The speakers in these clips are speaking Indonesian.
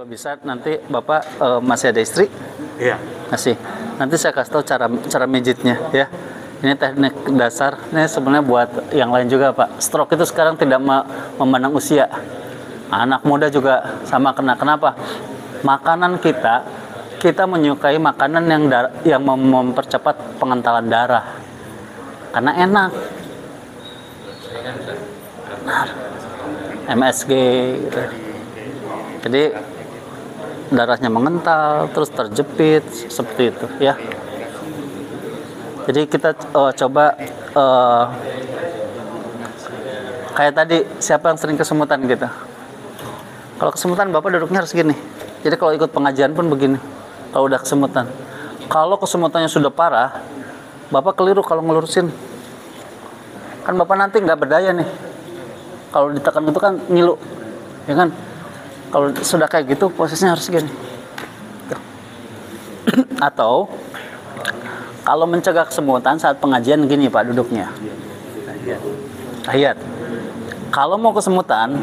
bisa nanti Bapak masih ada istri? Iya. Masih. Nanti saya kasih tahu cara mijitnya ya. Ini teknik dasar. Ini sebenarnya buat yang lain juga Pak. Stroke itu sekarang tidak memandang usia. Anak muda juga sama kena. Kenapa? Makanan kita menyukai makanan yang mempercepat pengentalan darah. Karena enak. Nah, MSG gitu. Jadi darahnya mengental, terus terjepit seperti itu ya. Jadi kita coba kayak tadi, siapa yang sering kesemutan gitu. Kalau kesemutan Bapak duduknya harus gini. Jadi kalau ikut pengajian pun begini. Kalau udah kesemutan. Kalau kesemutannya sudah parah, Bapak keliru kalau ngelurusin. Kan Bapak nanti nggak berdaya nih. Kalau ditekan itu kan ngilu, ya kan? Kalau sudah kayak gitu posisinya harus gini. Tuh. Atau kalau mencegah kesemutan saat pengajian gini Pak duduknya. Tahiyat. Kalau mau kesemutan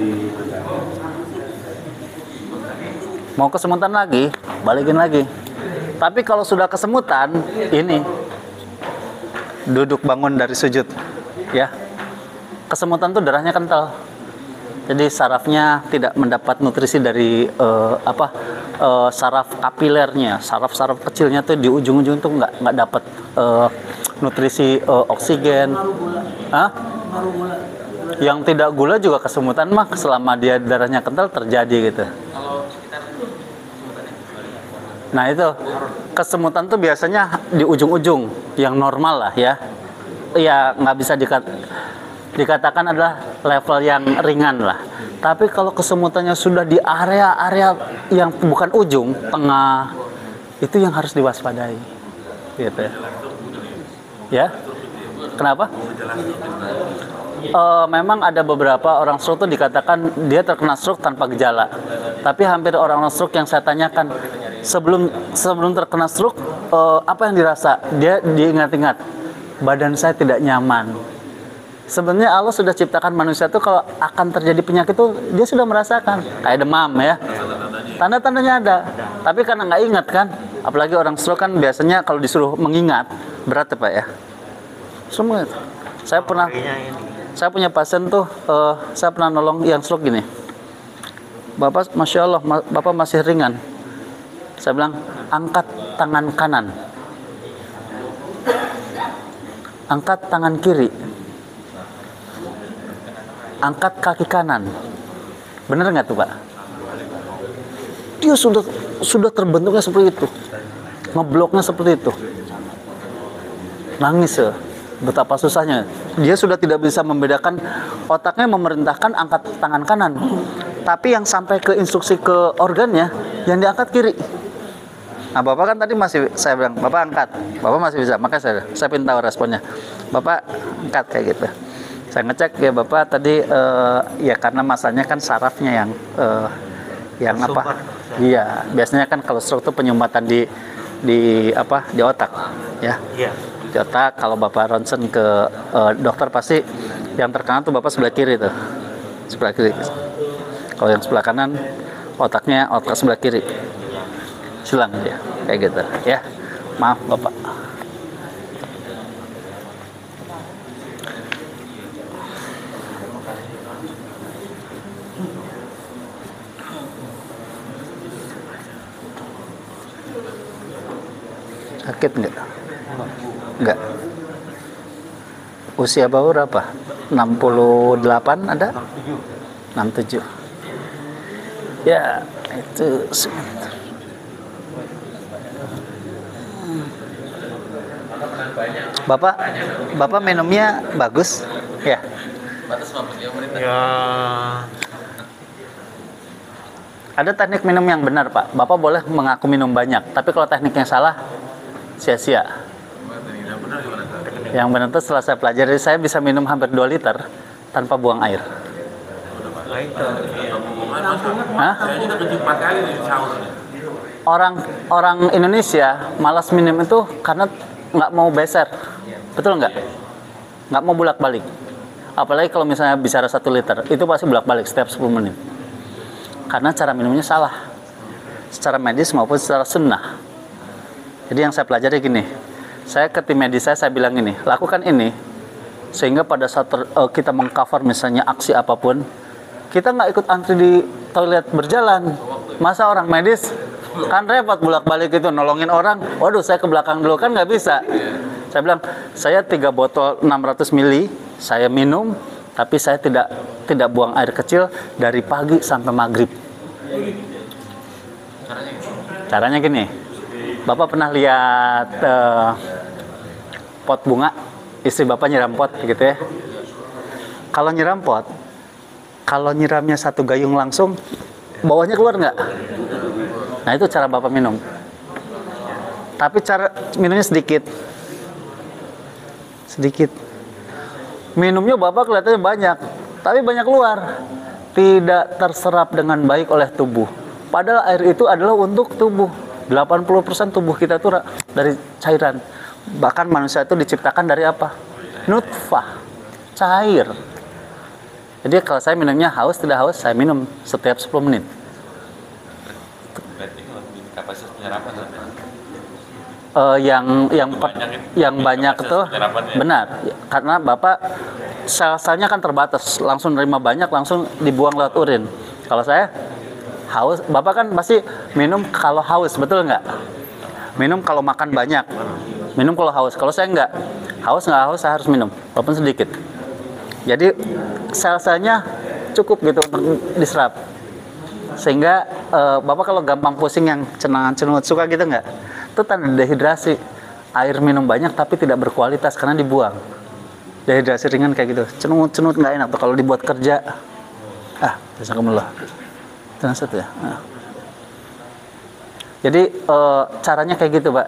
lagi, balikin lagi. Tapi kalau sudah kesemutan, ini duduk bangun dari sujud, ya. Kesemutan tuh darahnya kental. Jadi sarafnya tidak mendapat nutrisi dari saraf kapilernya, saraf-saraf kecilnya tuh di ujung-ujung tuh nggak dapat nutrisi oksigen. Hah? Yang tidak gula juga kesemutan mah selama dia darahnya kental terjadi gitu. Nah itu kesemutan tuh biasanya di ujung-ujung yang normal lah ya. Ya nggak bisa dikatakan adalah level yang ringan lah. Tapi kalau kesemutannya sudah di area-area yang bukan ujung, tengah, itu yang harus diwaspadai. Gitu ya. Ya? Kenapa? Memang ada beberapa orang stroke itu dikatakan dia terkena stroke tanpa gejala. Tapi hampir orang stroke yang saya tanyakan sebelum terkena stroke, apa yang dirasa? Dia diingat-ingat, badan saya tidak nyaman. Sebenarnya Allah sudah ciptakan manusia tuh kalau akan terjadi penyakit tuh dia sudah merasakan kayak demam ya. Tanda-tandanya ada. Tapi karena nggak ingat kan, apalagi orang stroke kan biasanya kalau disuruh mengingat berat ya Pak ya. Semua itu. Saya punya pasien tuh, saya pernah nolong yang stroke gini. Bapak, masya Allah, Bapak masih ringan. Saya bilang, angkat tangan kanan, angkat tangan kiri, angkat kaki kanan. Bener nggak tuh Pak? Dia sudah terbentuknya seperti itu, ngebloknya seperti itu, nangis ya. Betapa susahnya. Dia sudah tidak bisa membedakan, otaknya memerintahkan angkat tangan kanan, tapi yang sampai ke instruksi ke organnya yang diangkat kiri. Nah Bapak kan tadi masih, saya bilang Bapak angkat, Bapak masih bisa, makanya saya pengen tahu responnya. Bapak angkat kayak gitu. Saya ngecek ya Bapak tadi ya karena masalahnya kan sarafnya yang apa? Iya, biasanya kan kalau stroke itu penyumbatan di otak, ya. Iya. Di otak. Kalau Bapak ronsen ke dokter pasti yang terkena tuh Bapak sebelah kiri tuh, sebelah kiri. Kalau yang sebelah kanan otak sebelah kiri. Silang ya, kayak gitu ya. Maaf Bapak. Sakit enggak? Enggak. Usia Bapak berapa? 68 ada? 67. Ya, itu Bapak minumnya bagus? Ya. Ya. Ada teknik minum yang benar, Pak. Bapak boleh mengaku minum banyak, tapi kalau tekniknya salah, sia-sia. Yang benar itu setelah saya pelajari, saya bisa minum hampir 2 liter tanpa buang air. Hah? Orang Indonesia malas minum itu karena nggak mau beser, betul nggak? Nggak mau bolak-balik. Apalagi kalau misalnya bicara 1 liter, itu pasti bolak-balik setiap 10 menit. Karena cara minumnya salah. secara medis maupun secara sunnah. Jadi yang saya pelajari gini, saya ke tim medis saya bilang gini, lakukan ini sehingga pada saat kita mengcover misalnya aksi apapun, kita nggak ikut antri di toilet berjalan. Masa orang medis kan repot bolak-balik itu nolongin orang, waduh saya ke belakang dulu, kan nggak bisa. Saya bilang, saya 3 botol 600 mili saya minum, tapi saya tidak buang air kecil dari pagi sampai maghrib. Caranya gini, Bapak pernah lihat pot bunga, istri Bapak nyiram pot gitu ya. Kalau nyiram pot, kalau nyiramnya 1 gayung langsung, bawahnya keluar nggak? Nah itu cara Bapak minum. Tapi cara minumnya sedikit. Minumnya Bapak kelihatannya banyak, tapi banyak keluar. Tidak terserap dengan baik oleh tubuh. Padahal air itu adalah untuk tubuh. 80% tubuh kita itu dari cairan. Bahkan manusia itu diciptakan dari apa? Nutfah, cair. Jadi kalau saya minumnya haus tidak haus, saya minum setiap 10 menit. Berarti kapasitas penyerapan yang banyak itu benar, karena Bapak sel-selnya kan terbatas, langsung nerima banyak langsung dibuang lewat urin. Kalau saya haus, Bapak kan pasti minum kalau haus, betul nggak? Minum kalau makan banyak, minum kalau haus. Kalau saya nggak haus saya harus minum walaupun sedikit. Jadi sel-selnya cukup gitu untuk diserap, sehingga Bapak kalau gampang pusing yang cenut suka gitu nggak? Itu tanda dehidrasi. Air minum banyak tapi tidak berkualitas karena dibuang. Dehidrasi ringan kayak gitu, cenut nggak enak tuh kalau dibuat kerja. Jazakumullah. Itu satu ya. Jadi caranya kayak gitu, Pak.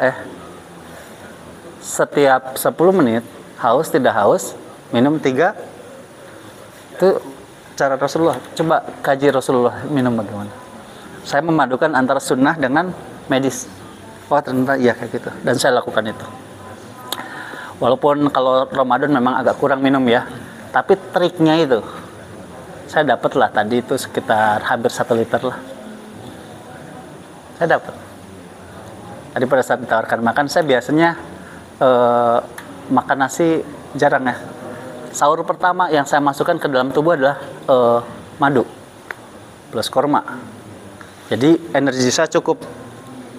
Setiap 10 menit haus tidak haus, minum 3. Itu cara Rasulullah. Coba kaji Rasulullah minum bagaimana. Saya memadukan antara sunnah dengan medis. Oh ternyata iya kayak gitu, dan saya lakukan itu. Walaupun kalau Ramadan memang agak kurang minum ya, tapi triknya itu saya dapat lah tadi itu sekitar hampir 1 liter lah. Saya dapat. Tadi pada saat ditawarkan makan, saya biasanya makan nasi jarang ya. Sahur pertama yang saya masukkan ke dalam tubuh adalah madu plus korma. Jadi energi saya cukup.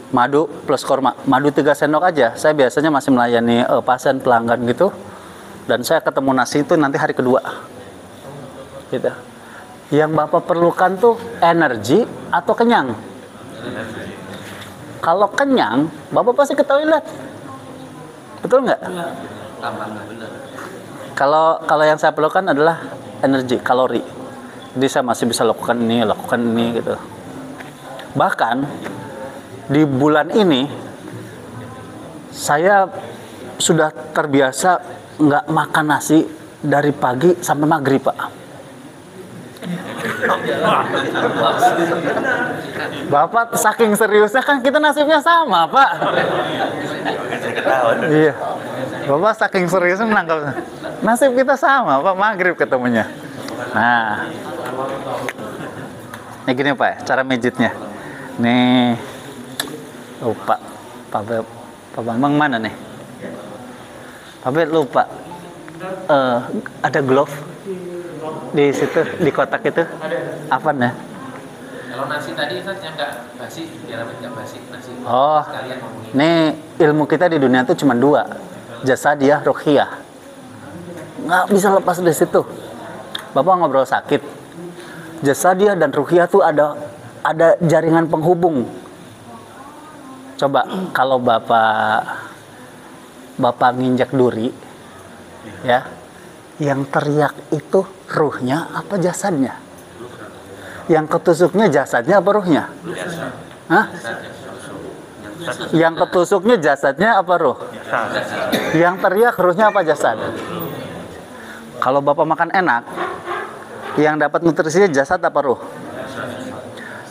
Madu plus korma, madu 3 sendok aja. Saya biasanya masih melayani pasien pelanggan gitu, dan saya ketemu nasi itu nanti hari kedua gitu. Yang Bapak perlukan tuh energi atau kenyang? Kalau kenyang, Bapak pasti ke toilet, betul nggak? Kalau yang saya perlukan adalah energi, kalori. Jadi saya masih bisa lakukan ini gitu. Bahkan di bulan ini saya sudah terbiasa nggak makan nasi dari pagi sampai maghrib, Pak. Bapak saking seriusnya kan kita nasibnya sama, Pak. Iya. Bapak saking seriusnya menangkap nasib kita sama, Pak. Maghrib ketemunya. Nah, ini gini Pak, cara mijitnya. Nih. Lupa, Pak Bambang mana nih? Pak Bet lupa. Ada glove di situ, di kotak itu. Apa nih? Kalau nasi tadi kan yang nggak basi, nggak basi nasi. Oh, nih ilmu kita di dunia itu cuma 2, jasadiyah, ruhiyah. Nggak bisa lepas dari situ. Bapak ngobrol sakit. Jasadiyah dan ruhiyah tuh ada jaringan penghubung. Coba kalau Bapak nginjak duri, ya, yang teriak itu ruhnya apa jasadnya? Yang ketusuknya jasadnya apa ruhnya? Hah? Yang ketusuknya jasadnya apa ruh? Yang teriak ruhnya apa jasad? Kalau Bapak makan enak, yang dapat nutrisinya jasad apa ruh?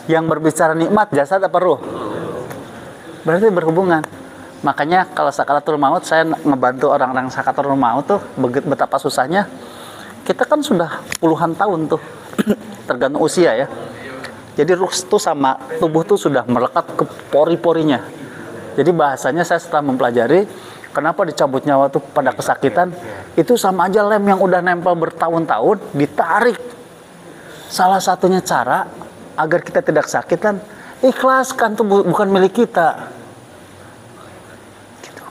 Yang berbicara nikmat jasad apa ruh? Berarti berhubungan. Makanya kalau sakaratul maut, saya ngebantu orang-orang sakaratul maut tuh betapa susahnya. Kita kan sudah puluhan tahun tuh tergantung usia ya, Jadi ruh itu sama tubuh tuh sudah melekat ke pori-porinya. Jadi bahasanya saya setelah mempelajari kenapa dicabut nyawa tuh pada kesakitan, itu sama aja lem yang udah nempel bertahun-tahun ditarik. Salah satunya cara agar kita tidak sakit kan, ikhlaskan tuh bukan milik kita. Gitu.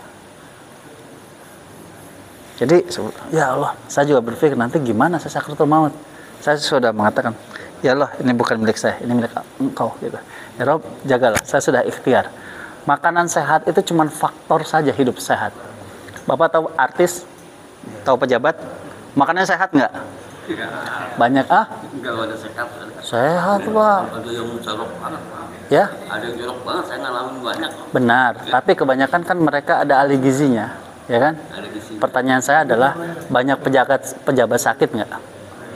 Jadi ya Allah, saya juga berpikir nanti gimana saya sakratul maut. Saya sudah mengatakan, ya Allah, ini bukan milik saya, ini milik Engkau gitu. Ya Rob, jagalah, saya sudah ikhtiar. Makanan sehat itu cuma faktor saja hidup sehat. Bapak tahu artis, tahu pejabat, makannya sehat nggak? Banyak Enggak ada sehat. sehat Pak. Ada yang jorok banget. Ya, Ada yang jorok banget, saya ngalamin banyak. benar. Tapi kebanyakan kan mereka ada ahli gizinya, ya kan? Ada di sini. Pertanyaan saya adalah banyak pejabat sakit nggak?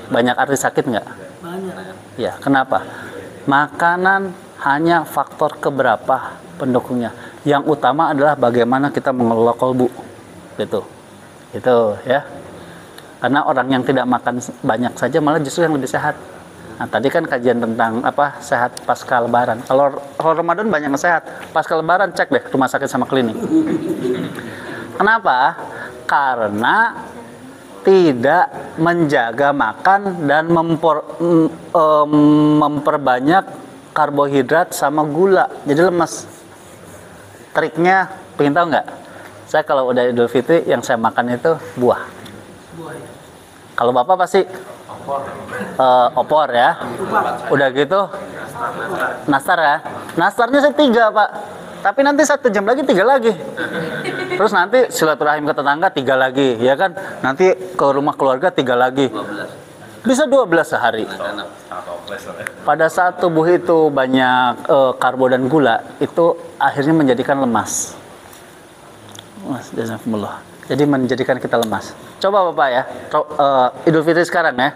Banyak artis sakit nggak? Banyak. Ya, kenapa? Makanan hanya faktor keberapa pendukungnya. Yang utama adalah bagaimana kita mengelola kolbu. Gitu. Itu ya. Karena orang yang tidak makan banyak saja malah justru yang lebih sehat. Nah, tadi kan kajian tentang apa sehat pasca lebaran. Kalau Ramadan banyak yang sehat. Pasca lebaran cek deh rumah sakit sama klinik. Kenapa? Karena tidak menjaga makan dan memperbanyak karbohidrat sama gula, jadi lemas. Triknya, pengen tahu nggak? Saya kalau udah Idul Fitri yang saya makan itu buah. Kalau Bapak pasti opor ya. Udah gitu nastar ya. Nastarnya saya 3 Pak. Tapi nanti 1 jam lagi 3 lagi. Terus nanti silaturahim ke tetangga 3 lagi, ya kan? Nanti ke rumah keluarga 3 lagi. 12. Bisa 12 sehari. Anak. Pada saat tubuh itu banyak karbo dan gula, itu akhirnya menjadikan lemas. Jazakumullah. Jadi menjadikan kita lemas. Coba Bapak ya, Idul Fitri sekarang ya.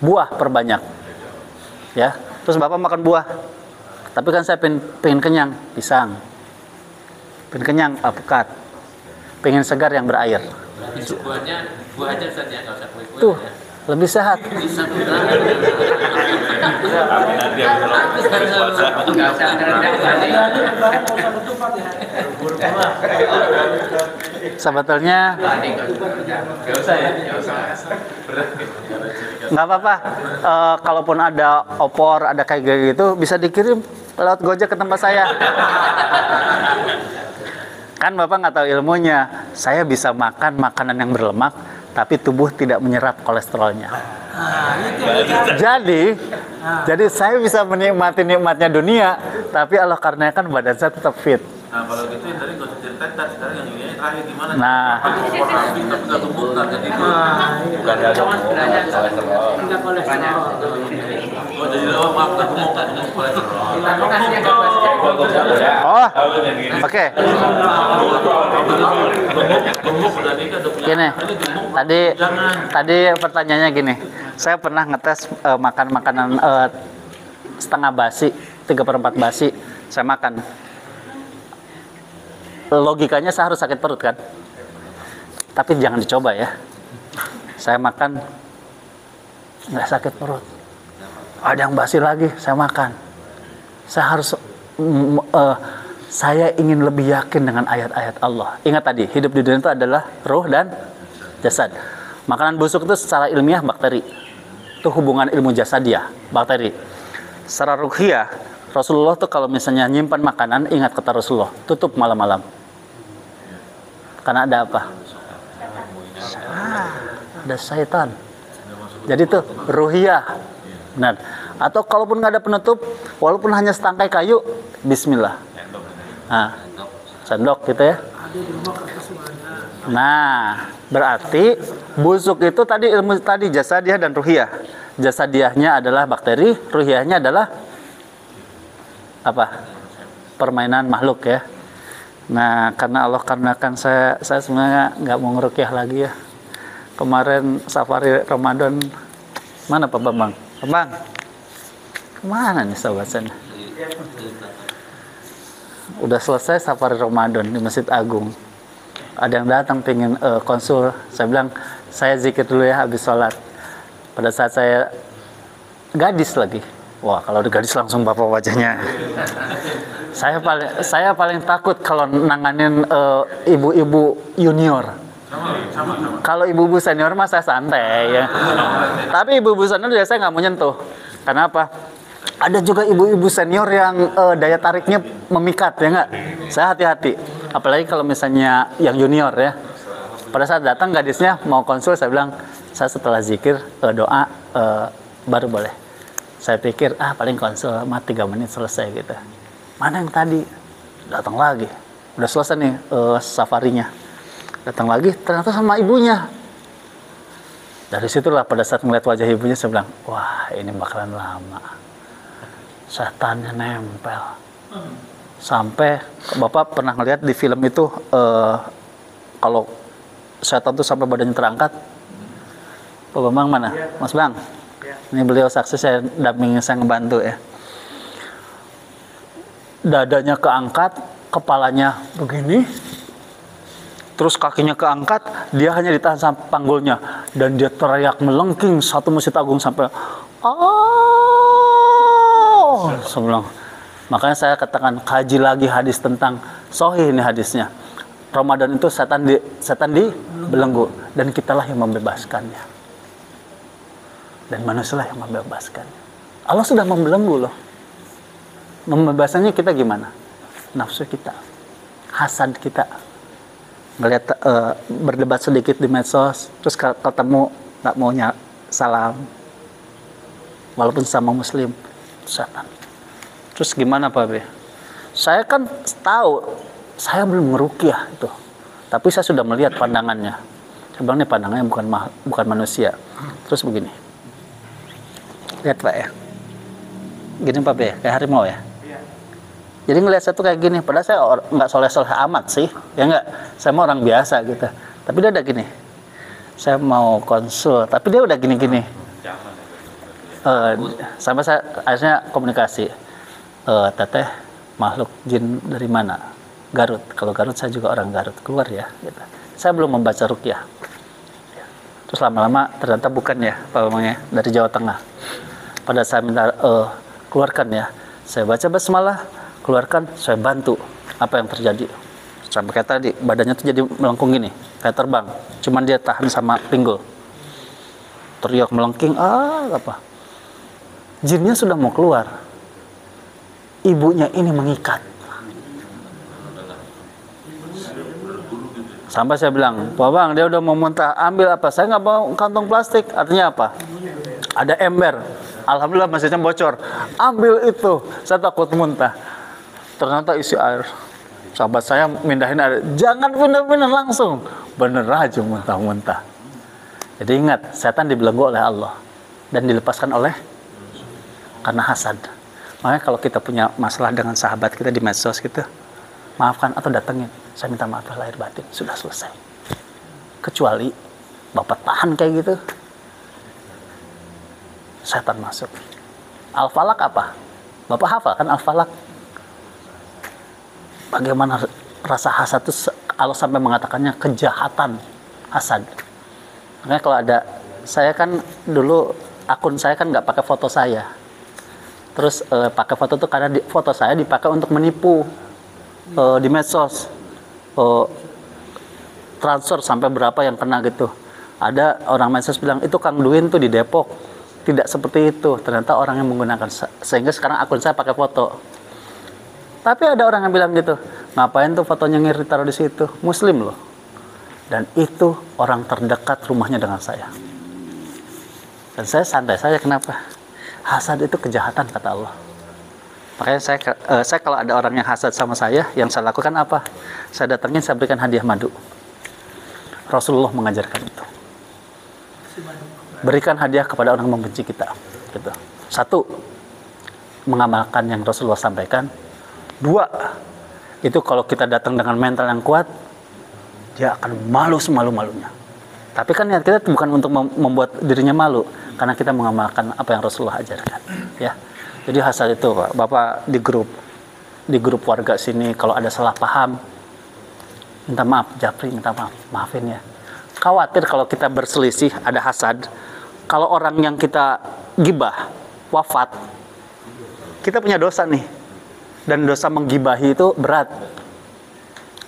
Buah perbanyak. Ya. Terus Bapak makan buah. Tapi kan saya pengen kenyang, pisang. Pengen kenyang, alpukat. Pengen segar yang berair. Berarti buah aja Ustaz ya, nggak usah kue-kue Tuh, ya. lebih sehat. Bisa Sebetulnya Nggak usah ya, nggak usah. Berat. nggak apa-apa. Kalaupun ada opor, ada kayak gitu, bisa dikirim lewat Gojek ke tempat saya. Kan Bapak nggak tahu ilmunya. Saya bisa makan makanan yang berlemak, tapi tubuh tidak menyerap kolesterolnya. Jadi saya bisa menikmati nikmatnya dunia, tapi Allah karenakan badan saya tetap fit. Nah kalau gitu yang tadi nggak usah ceritain, sekarang yang ini terakhir gimana? Nah, Opor habis tapi nggak tumbuh nggak jadi itu. Enggak kolesterol. Oh jadi maaf nggak tumbuh kolesterol. oh, oke. Tumbuh udah nikah udah punya. Gini, Ini tumbuh. tadi pertanyaannya gini. Saya pernah ngetes makan makanan setengah basi, 3/4 basi. Saya makan. Logikanya saya harus sakit perut kan? Tapi jangan dicoba ya. Saya makan nggak sakit perut. Ada yang basi lagi, saya makan. Saya harus saya ingin lebih yakin dengan ayat-ayat Allah. Ingat tadi, hidup di dunia itu adalah ruh dan jasad. Makanan busuk itu secara ilmiah bakteri. Itu hubungan ilmu jasadiah, bakteri. Secara ruhiyah, Rasulullah tuh kalau misalnya nyimpan makanan, ingat kata Rasulullah, tutup malam-malam. Karena ada apa? Ada syaitan. Jadi tuh ruhiyah. Benar. Atau kalaupun nggak ada penutup, walaupun hanya setangkai kayu, bismillah. Nah, sendok gitu ya. Nah, berarti busuk itu tadi ilmu tadi jasadiah dan ruhiyah. Jasadiahnya adalah bakteri, ruhiyahnya adalah apa? Permainan makhluk ya. Nah, karena Allah karenakan saya sebenarnya nggak mau ngerukyah lagi ya. Kemarin safari Ramadan mana Pak Bambang? Bambang, kemana nih sahabat saya? Udah selesai safari Ramadan di Masjid Agung. Ada yang datang pengen konsul. Saya bilang saya zikir dulu ya habis sholat. Pada saat saya gadis lagi, Wah, kalau ada gadis langsung bapak wajahnya. Saya paling takut kalau nanganin ibu-ibu junior. Kalau ibu-ibu senior mah saya santai ya. Tapi ibu-ibu senior saya nggak mau nyentuh. Karena apa? Ada juga ibu-ibu senior yang daya tariknya memikat ya nggak? Saya hati-hati. Apalagi kalau misalnya yang junior ya. Pada saat datang gadisnya mau konsul, saya bilang, saya setelah zikir doa baru boleh. Saya pikir paling konsul 3 menit selesai gitu. Mana yang tadi? Datang lagi. Udah selesai nih safarinya. Datang lagi ternyata sama ibunya. Dari situlah pada saat melihat wajah ibunya saya bilang, wah ini bakalan lama. Setannya nempel. Sampai Bapak pernah ngeliat di film itu kalau setan tuh sampai badannya terangkat. Pak Bambang mana? Mas Bang? Ini beliau saksi, saya dampingi, saya ngebantu ya. Dadanya keangkat, kepalanya begini, terus kakinya keangkat, dia hanya ditahan sama panggulnya, dan dia teriak melengking satu masjid agung sampai sebelum. Makanya saya katakan kaji lagi hadis tentang sahih ini hadisnya. Ramadan itu setan dibelenggu dan kitalah yang membebaskannya. Dan manusialah yang membebaskan. Allah sudah membelenggu loh. Membebaskannya kita gimana? Nafsu kita, hasad kita. Ngelihat berdebat sedikit di medsos, terus ketemu nggak maunya salam, walaupun sama muslim, setan. Terus gimana Pak B? Saya kan tahu, saya belum ngeruqyah itu, tapi saya sudah melihat pandangannya. Saya bilang ini pandangannya bukan manusia. Terus begini. Lihat Pak ya, gini Pak B, kayak harimau ya. Jadi ngelihat saya tuh kayak gini, padahal saya nggak soleh-soleh amat sih, ya nggak. Saya mau orang biasa gitu, tapi dia udah gini. Saya mau konsul, tapi dia udah gini-gini. Sampai saya akhirnya komunikasi. Teteh, makhluk jin dari mana? Garut. Kalau Garut saya juga orang Garut, keluar ya. Gitu. Saya belum membaca ruqyah. Terus lama-lama ternyata bukan ya, Pak Bambang ya, dari Jawa Tengah. Pada saya minta keluarkan ya, saya baca basmalah, keluarkan, saya bantu apa yang terjadi. Sampai kayak tadi badannya tuh jadi melengkung gini, kayak terbang, cuman dia tahan sama pinggul. Teriak melengking, apa? Jinnya sudah mau keluar, ibunya ini mengikat. Sampai saya bilang, Pak Bang, dia udah mau muntah, ambil apa? Saya nggak mau kantong plastik, artinya apa? Ada ember. Alhamdulillah masjidnya bocor. Ambil itu, saya takut muntah. Ternyata isi air. Sahabat saya mindahin air. Jangan pindah-pindah langsung. Bener aja muntah-muntah. Jadi ingat, setan dibelenggu oleh Allah dan dilepaskan oleh karena hasad. Makanya kalau kita punya masalah dengan sahabat kita di medsos gitu, maafkan atau datengin. Saya minta maaf lahir batin, sudah selesai. Kecuali Bapak tahan kayak gitu, setan masuk. Al-Falaq apa? Bapak hafal kan Al-Falaq? Bagaimana rasa hasad itu Allah sampai mengatakannya kejahatan hasad. Makanya kalau ada, saya kan dulu akun saya kan nggak pakai foto saya. Terus pakai foto itu karena foto saya dipakai untuk menipu di medsos. Transfer sampai berapa yang kena gitu. Ada orang medsos bilang itu Kang Duin tuh di Depok. Tidak seperti itu. Ternyata orang yang menggunakan, sehingga sekarang akun saya pakai foto. Tapi ada orang yang bilang gitu, ngapain tuh fotonya ngiri taruh di situ? Muslim loh. Dan itu orang terdekat rumahnya dengan saya. Dan saya santai saja, kenapa? Hasad itu kejahatan kata Allah. Makanya saya kalau ada orang yang hasad sama saya, yang saya lakukan apa? Saya datangin, saya berikan hadiah madu. Rasulullah mengajarkan itu. Berikan hadiah kepada orang yang membenci kita. Gitu. 1, mengamalkan yang Rasulullah sampaikan. 2, itu kalau kita datang dengan mental yang kuat, dia akan malu semalu-malunya. Tapi kan niat kita bukan untuk membuat dirinya malu, karena kita mengamalkan apa yang Rasulullah ajarkan. Ya. Jadi hasad itu Pak, Bapak di grup warga sini kalau ada salah paham, minta maaf, Japri minta maaf, maafin ya. Khawatir kalau kita berselisih ada hasad, kalau orang yang kita gibah wafat, kita punya dosa nih. Dan dosa menggibahi itu berat.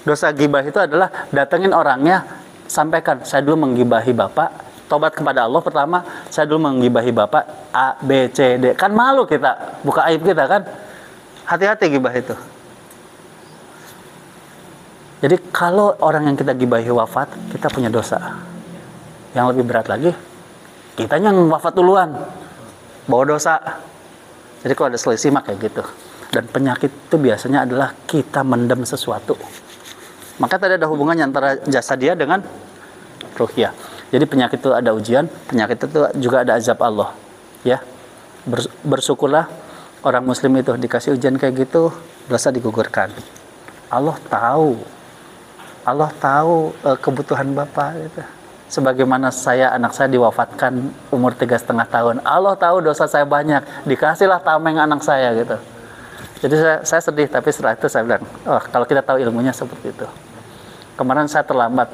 Dosa gibah itu adalah datengin orangnya, sampaikan, saya dulu menggibahi Bapak, tobat kepada Allah pertama, saya dulu menggibahi Bapak A, B, C, D. Kan malu kita, buka aib kita kan. Hati-hati gibah itu. Jadi kalau orang yang kita gibahi wafat, kita punya dosa. Yang lebih berat lagi, kitanya yang wafat duluan, bawa dosa. Jadi kalau ada selisih mah kayak gitu. Dan penyakit itu biasanya adalah kita mendem sesuatu. Maka tadi ada hubungannya antara jasa dia dengan ruhiyah. Jadi penyakit itu ada ujian, penyakit itu juga ada azab Allah. Ya, bersyukurlah orang Muslim itu dikasih ujian kayak gitu, dosa digugurkan. Allah tahu kebutuhan Bapak. Gitu. Sebagaimana anak saya diwafatkan umur 3,5 tahun. Allah tahu dosa saya banyak, dikasihlah tameng anak saya gitu. Jadi saya sedih, tapi setelah itu saya bilang, oh kalau kita tahu ilmunya seperti itu. Kemarin saya terlambat,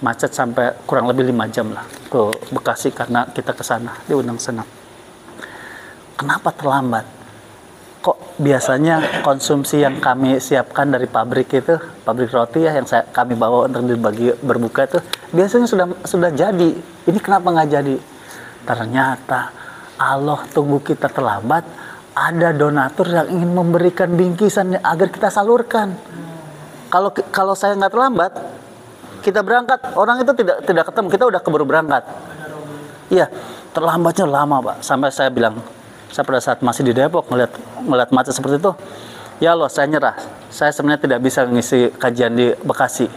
macet sampai kurang lebih 5 jam lah ke Bekasi karena kita ke sana, diundang senang. Kenapa terlambat? Kok biasanya konsumsi yang kami siapkan dari pabrik itu, pabrik roti ya yang kami bawa untuk dibagi berbuka itu, biasanya sudah jadi. Ini kenapa nggak jadi? Ternyata Allah tunggu kita terlambat, ada donatur yang ingin memberikan bingkisan agar kita salurkan. Kalau saya nggak terlambat, kita berangkat, orang itu tidak ketemu, kita udah keburu berangkat. Iya, terlambatnya lama Pak. Sampai saya bilang, saya pada saat masih di Depok ngeliat macet seperti itu, ya Allah saya nyerah. Saya sebenarnya tidak bisa ngisi kajian di Bekasi.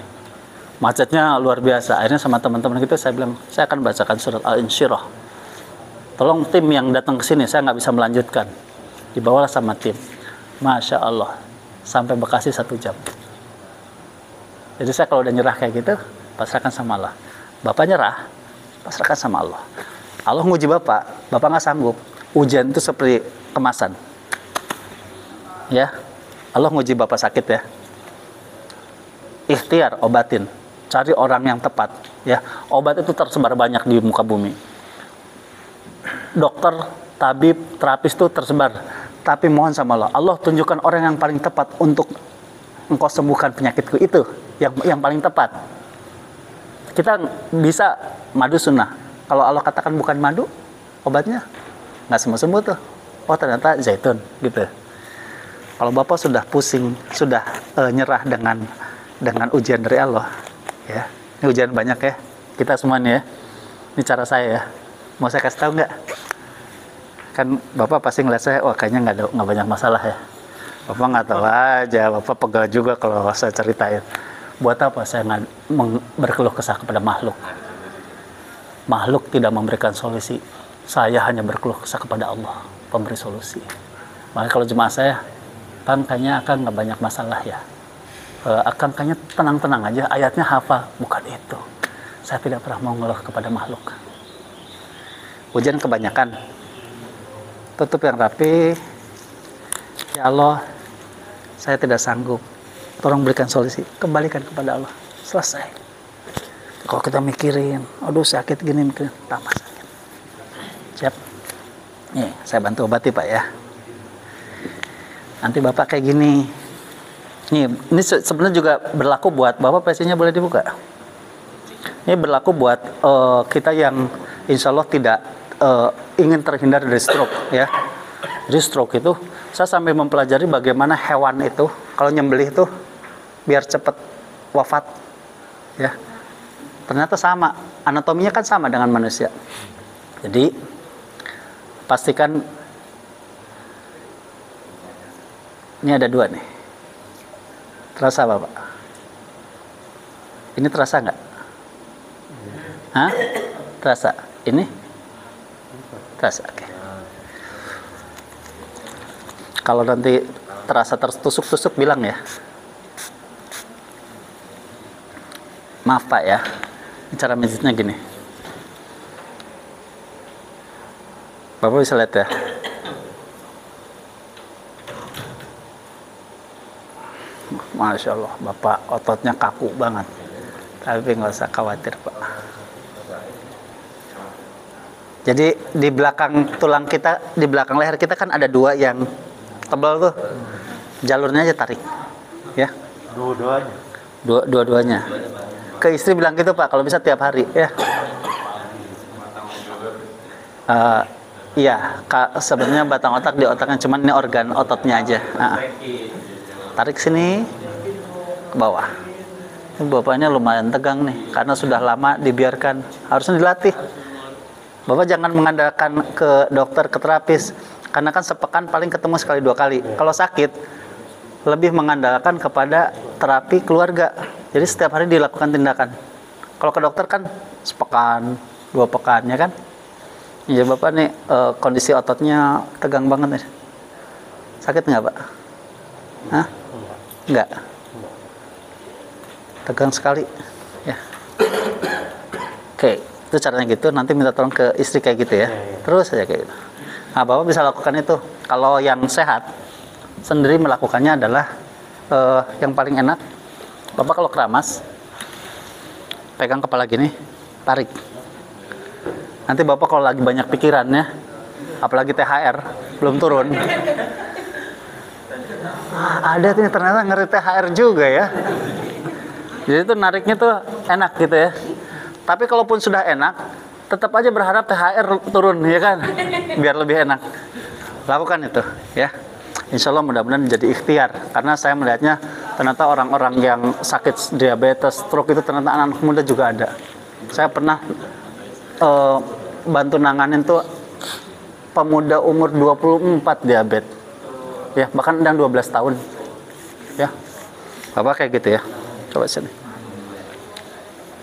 Macetnya luar biasa. Akhirnya sama teman-teman kita saya bilang, saya akan bacakan surat Al-Insyirah. Tolong tim yang datang ke sini, saya nggak bisa melanjutkan. Dibawalah sama tim. Masya Allah, sampai Bekasi 1 jam. Jadi saya kalau udah nyerah kayak gitu, pasrahkan sama Allah. Bapak nyerah, pasrahkan sama Allah. Allah nguji Bapak nggak sanggup. Ujian itu seperti kemasan. Ya, Allah nguji Bapak sakit ya. Ikhtiar, obatin. Cari orang yang tepat. Ya, obat itu tersebar banyak di muka bumi. Dokter, tabib, terapis itu tersebar. Tapi mohon sama Allah, Allah tunjukkan orang yang paling tepat untuk engkau sembuhkan penyakitku itu. Yang paling tepat. Kita bisa madu sunnah. Kalau Allah katakan bukan madu, obatnya nggak sembuh-sembuh tuh. Oh ternyata zaitun gitu. Kalau Bapak sudah pusing, sudah nyerah dengan ujian dari Allah, ya. Ini ujian banyak ya. Kita semua nih ya. Ini cara saya ya. Mau saya kasih tahu nggak? Kan Bapak pasti ngeliat saya, wah kayaknya nggak banyak masalah ya. Bapak nggak tahu aja, Bapak pegal juga kalau saya ceritain. Buat apa saya berkeluh kesah kepada makhluk? Makhluk tidak memberikan solusi. Saya hanya berkeluh kesah kepada Allah, pemberi solusi. Makanya kalau jemaah saya, Kang kayaknya Akang nggak banyak masalah ya. Akang kayaknya tenang-tenang aja, ayatnya hafal. Bukan itu. Saya tidak pernah mau ngeluh kepada makhluk. Ujian kebanyakan. Tutup yang rapi. Ya Allah, saya tidak sanggup. Tolong berikan solusi. Kembalikan kepada Allah. Selesai. Kalau kita mikirin, aduh sakit gini, mikirin, tambah sakit. Siap? Nih, saya bantu obati Pak ya. Nanti Bapak kayak gini. Nih, ini sebenarnya juga berlaku buat Bapak, PC-nya boleh dibuka. Ini berlaku buat kita yang insya Allah tidak ingin terhindar dari stroke ya. Jadi stroke itu saya sampai mempelajari bagaimana hewan itu kalau nyembelih itu biar cepat wafat ya. Ternyata sama, anatominya kan sama dengan manusia. Jadi pastikan ini ada 2 nih. Terasa Bapak? Ini terasa nggak? Hah? Terasa? Ini? Terasa, oke. Kalau nanti terasa tertusuk-tusuk bilang ya. Maaf Pak ya. Cara mijitnya gini. Bapak bisa lihat ya. Masya Allah, Bapak ototnya kaku banget. Tapi nggak usah khawatir Pak. Jadi di belakang tulang kita, di belakang leher kita kan ada dua yang tebal tuh. Jalurnya aja tarik. Ya. Dua-duanya. Ke istri bilang gitu Pak, kalau bisa tiap hari ya. Iya, sebenarnya batang otak di otaknya, cuman ini organ ototnya aja. Tarik sini ke bawah. Ini bapaknya lumayan tegang nih, karena sudah lama dibiarkan. Harusnya dilatih. Bapak jangan mengandalkan ke dokter, ke terapis, karena kan sepekan paling ketemu sekali 2 kali. Kalau sakit, lebih mengandalkan kepada terapi keluarga. Jadi setiap hari dilakukan tindakan. Kalau ke dokter kan sepekan, 2 pekan, ya kan? Ya Bapak nih kondisi ototnya tegang banget nih. Sakit nggak Pak? Hah? Nggak. Tegang sekali. Ya. Oke, itu caranya gitu. Nanti minta tolong ke istri kayak gitu ya. Terus aja kayak gitu. Nah Bapak bisa lakukan itu. Kalau yang sehat sendiri melakukannya adalah yang paling enak. Bapak kalau keramas, pegang kepala gini, tarik. Nanti Bapak kalau lagi banyak pikirannya, apalagi THR belum turun, ada nih ternyata ngeri THR juga ya. Jadi itu nariknya tuh enak gitu ya. Tapi kalaupun sudah enak, tetap aja berharap THR turun ya kan, biar lebih enak. Lakukan itu ya. Insya Allah mudah-mudahan jadi ikhtiar. Karena saya melihatnya ternyata orang-orang yang sakit diabetes, stroke itu ternyata anak muda juga ada. Saya pernah bantu nanganin tuh pemuda umur 24 diabetes ya, bahkan dan 12 tahun ya. Bapak kayak gitu ya, coba sini.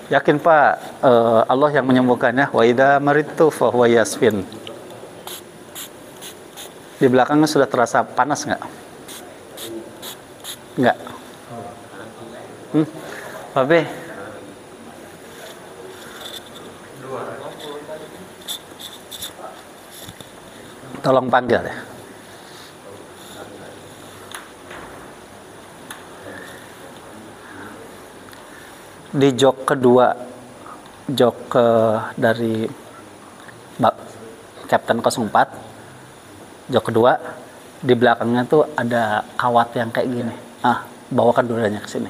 Yakin Pak, Allah yang menyembuhkannya. Wa idza maridtu fa huwa yasfin. Di belakangnya sudah terasa panas nggak? Nggak. Babe, tolong panggil ya. Di jok kedua, dari Kapten 04, jok kedua, di belakangnya tuh ada kawat yang kayak gini. Bawakan dulanya ke sini.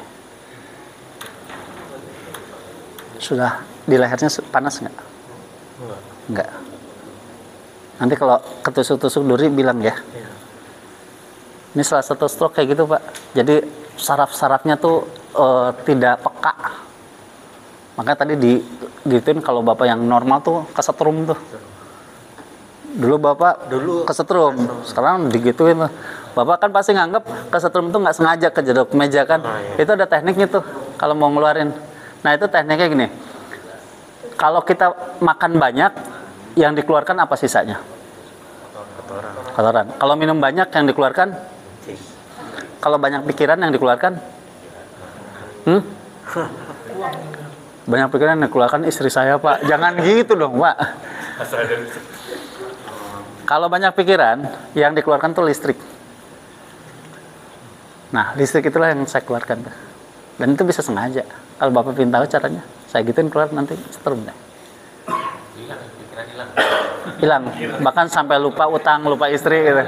Sudah di lehernya panas nggak? Nggak. Nanti kalau ketusuk-tusuk duri bilang ya. Ini salah satu stroke kayak gitu Pak. Jadi saraf-sarafnya tuh tidak peka. Makanya tadi digituin kalau Bapak yang normal tuh kesetrum tuh. Dulu Bapak kesetrum, sekarang digituin tuh. Bapak kan pasti nganggep kesetrum tuh nggak sengaja kejedok meja kan. Itu ada tekniknya tuh kalau mau ngeluarin. Nah itu tekniknya gini. Kalau kita makan banyak, yang dikeluarkan apa sisanya? Kotoran. Kalau minum banyak yang dikeluarkan? Kalau banyak pikiran yang dikeluarkan? Banyak pikiran yang dikeluarkan istri saya Pak. Jangan gitu dong Pak. Kalau banyak pikiran yang dikeluarkan tuh listrik. Nah listrik itulah yang saya keluarkan. Dan itu bisa sengaja. Kalau Bapak ingin tahu caranya, saya gituin keluar nanti setrum deh. Hilang, bahkan sampai lupa utang, lupa istri gitu.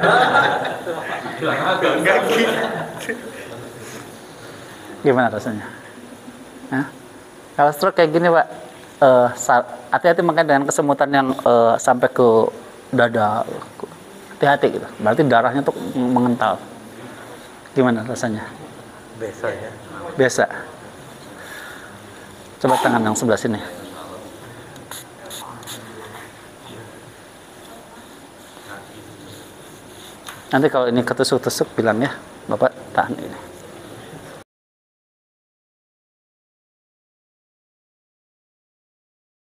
Gimana rasanya? Kalau stroke kayak gini Pak, hati-hati makanya dengan kesemutan yang sampai ke dada, hati-hati gitu. Berarti darahnya tuh mengental. Gimana rasanya? Biasa ya. Biasa. Coba tangan yang sebelah sini. Nanti kalau ini ketusuk-tusuk bilang ya, Bapak tahan ini.